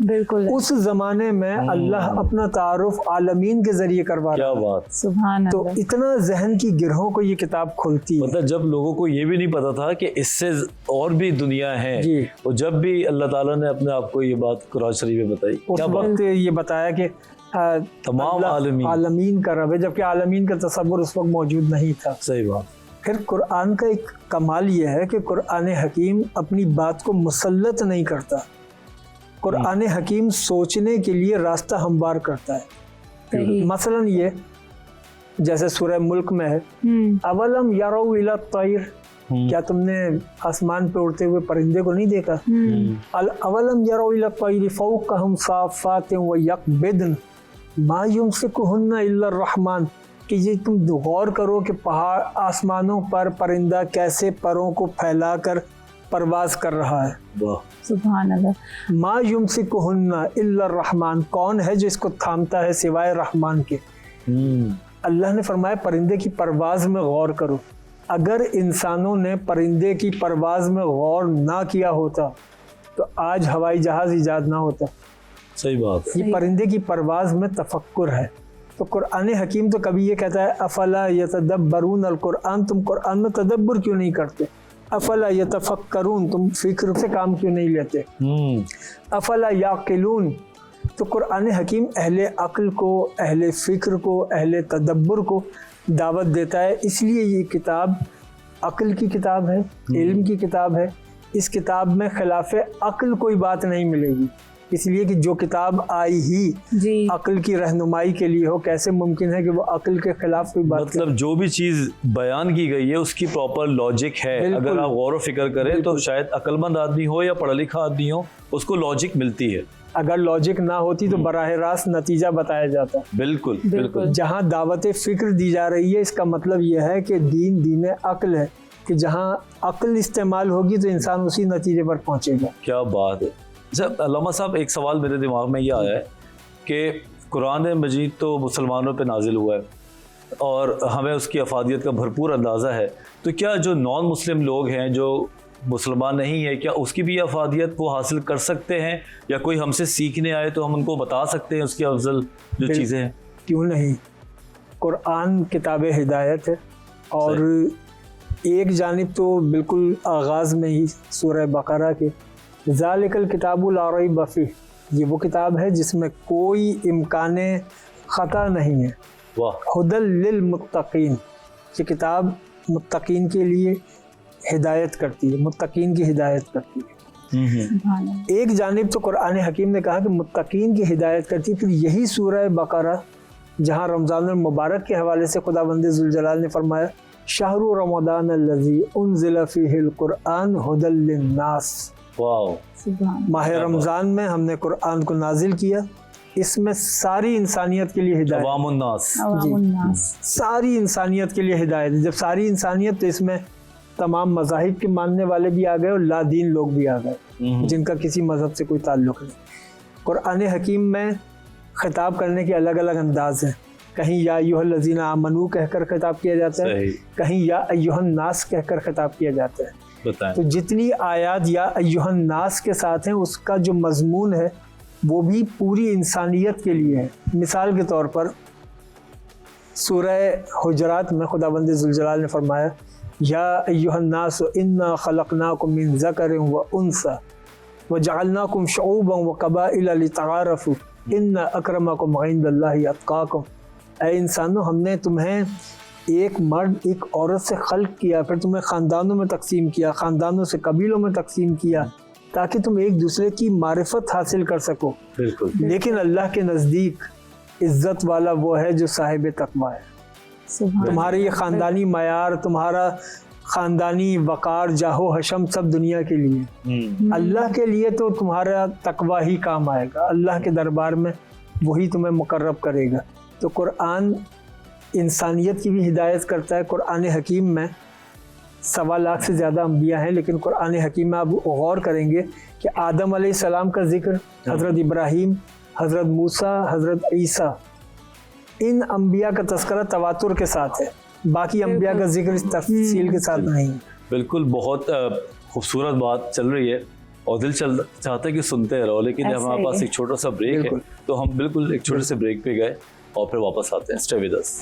بالکل اس زمانے میں اللہ اپنا تعارف عالمین کے ذریعے کروا رہا ہے. کیا بات. سبحان تو اللہ. اتنا ذہن کی گرہوں کو یہ کتاب کھولتی ہے. مطلب جب لوگوں کو یہ بھی نہیں پتا تھا کہ اس سے اور بھی دنیا ہے, جی. اور جب بھی اللہ تعالیٰ نے اپنے آپ کو یہ بات قرآن شریف میں بتائی, اس وقت یہ بتایا کہ تمام عالمین کا رب ہے, جبکہ عالمین کا تصور اس وقت موجود نہیں تھا. صحیح بات. پھر قرآن کا ایک کمال یہ ہے کہ قرآن حکیم اپنی بات کو مسلط نہیں کرتا. قرآن حکیم سوچنے کے لیے راستہ ہموار کرتا ہے. مثلا یہ جیسے سورہ ملک میں ہے, اولم یروا الی الطیر, کیا تم نے آسمان پہ اڑتے ہوئے پرندے کو نہیں دیکھا؟ اولم یروا الی الطیر فوقہم صافات ویقبضن ما یمسکہن الا الرحمن, کہ یہ تم غور کرو کہ پہاڑ آسمانوں پر پرندہ کیسے پروں کو پھیلا کر پرواز کر رہا ہے. سبحان اللہ. ما یمسکہن الا الرحمن, کون ہے جو اس کو تھامتا ہے سوائے رحمان کے. اللہ نے فرمایا پرندے کی پرواز میں غور کرو. اگر انسانوں نے پرندے کی پرواز میں غور نہ کیا ہوتا تو آج ہوائی جہاز ایجاد نہ ہوتا. صحیح بات. یہ پرندے کی پرواز میں تفکر ہے. تو قرآن حکیم تو کبھی یہ کہتا ہے افلا یتدبرون القرآن, تم قرآن میں تدبر کیوں نہیں کرتے؟ افلا یتفکرون, تم فکر سے کام کیوں نہیں لیتے؟ افلا یعقلون, تو قرآن حکیم اہل عقل کو, اہل فکر کو, اہل تدبر کو دعوت دیتا ہے. اس لیے یہ کتاب عقل کی کتاب ہے, علم کی کتاب ہے. اس کتاب میں خلاف عقل کوئی بات نہیں ملے گی, اس لیے کہ جو کتاب آئی ہی عقل کی رہنمائی کے لیے ہو, کیسے ممکن ہے کہ وہ عقل کے خلاف کوئی بات مطلب جو بھی چیز بیان کی گئی ہے اس کی پراپر لاجک ہے. اگر آپ غور و فکر کریں تو شاید عقل مند آدمی ہو یا پڑھا لکھا آدمی ہو, اس کو لاجک ملتی ہے. اگر لاجک نہ ہوتی تو براہ راست نتیجہ بتایا جاتا. بالکل بالکل. جہاں دعوت فکر دی جا رہی ہے, اس کا مطلب یہ ہے کہ دین عقل ہے, کہ جہاں عقل استعمال ہوگی تو انسان اسی نتیجے پر پہنچے گا. کیا بات ہے. علامہ صاحب ایک سوال میرے دماغ میں یہ آیا ہے کہ قرآن مجید تو مسلمانوں پہ نازل ہوا ہے اور ہمیں اس کی افادیت کا بھرپور اندازہ ہے, تو کیا جو نان مسلم لوگ ہیں جو مسلمان نہیں ہے, کیا اس کی بھی افادیت وہ حاصل کر سکتے ہیں, یا کوئی ہم سے سیکھنے آئے تو ہم ان کو بتا سکتے ہیں اس کی افضل جو چیزیں ہیں؟ کیوں نہیں. قرآن کتاب ہدایت ہے, اور ایک جانب تو بالکل آغاز میں ہی سورہ بقرہ کے ذالک الکتاب لا ریب فیہ, یہ وہ کتاب ہے جس میں کوئی امکان خطا نہیں ہے. ھدی للمتقین, یہ کتاب متقین کے لیے ہدایت کرتی ہے, متقین کی ہدایت کرتی ہے. ایک جانب تو قرآن حکیم نے کہا کہ متقین کی ہدایت کرتی ہے, پھر یہی سورہ بقرہ جہاں رمضان المبارک کے حوالے سے خداوند ذوالجلال نے فرمایا شہر رمضان الذی انزل فیہ القرآن ھدی للناس, ماہ رمضان میں ہم نے قرآن کو نازل کیا, اس میں ساری انسانیت کے لیے ہدایت, عوام الناس, ساری انسانیت کے لیے ہدایت. جب ساری انسانیت تو اس میں تمام مذاہب کے ماننے والے بھی آ گئے اور لا دین لوگ بھی آ گئے جن کا کسی مذہب سے کوئی تعلق نہیں. قرآن حکیم میں خطاب کرنے کے الگ الگ انداز ہیں. کہیں یا ایھا الذین آمنوا کہہ کر خطاب کیا جاتا ہے, کہیں یا ایھا الناس کہہ کر خطاب کیا جاتا ہے. تو جتنی آیات یا ایھا الناس کے ساتھ ہیں اس کا جو مضمون ہے وہ بھی پوری انسانیت کے لیے ہے. مثال کے طور پر سورہ حجرات میں خداوند ذوالجلال نے فرمایا یا ایھا الناس انا خلقناکم من ذکر و انثی وجعلناکم شعوبا وقبائل لتعارفوا ان اکرمکم عند اللہ اتقاکم. اے انسانوں, ہم نے تمہیں ایک مرد ایک عورت سے خلق کیا, پھر تمہیں خاندانوں میں تقسیم کیا, خاندانوں سے قبیلوں میں تقسیم کیا, تاکہ تم ایک دوسرے کی معرفت حاصل کر سکو. لیکن اللہ کے نزدیک عزت والا وہ ہے جو صاحب تقویٰ ہے. تمہارے یہ خاندانی معیار, تمہارا خاندانی وقار, جاہ و حشم سب دنیا کے لیے, اللہ کے لیے تو تمہارا تقویٰ ہی کام آئے گا. اللہ کے دربار میں وہی تمہیں مقرب کرے گا. تو قرآن انسانیت کی بھی ہدایت کرتا ہے. قرآن حکیم میں 1.25 لاکھ سے زیادہ انبیاء ہیں, لیکن قرآن حکیم میں آپ غور کریں گے کہ آدم علیہ السلام کا ذکر, حضرت ابراہیم, حضرت موسیٰ, حضرت عیسیٰ, ان انبیاء کا تذکرہ تواتر کے ساتھ ہے. باقی انبیاء کا ذکر اس تفصیل کے ساتھ نہیں. بالکل, بہت خوبصورت بات چل رہی ہے. اور دل چاہتا ہے کہ سنتے رہو, لیکن ہمارے پاس ایک چھوٹا سا بریک ہے, تو ہم بالکل ایک چھوٹے سے بریک پہ گئے اور پھر واپس آتے ہیں. Stay with us.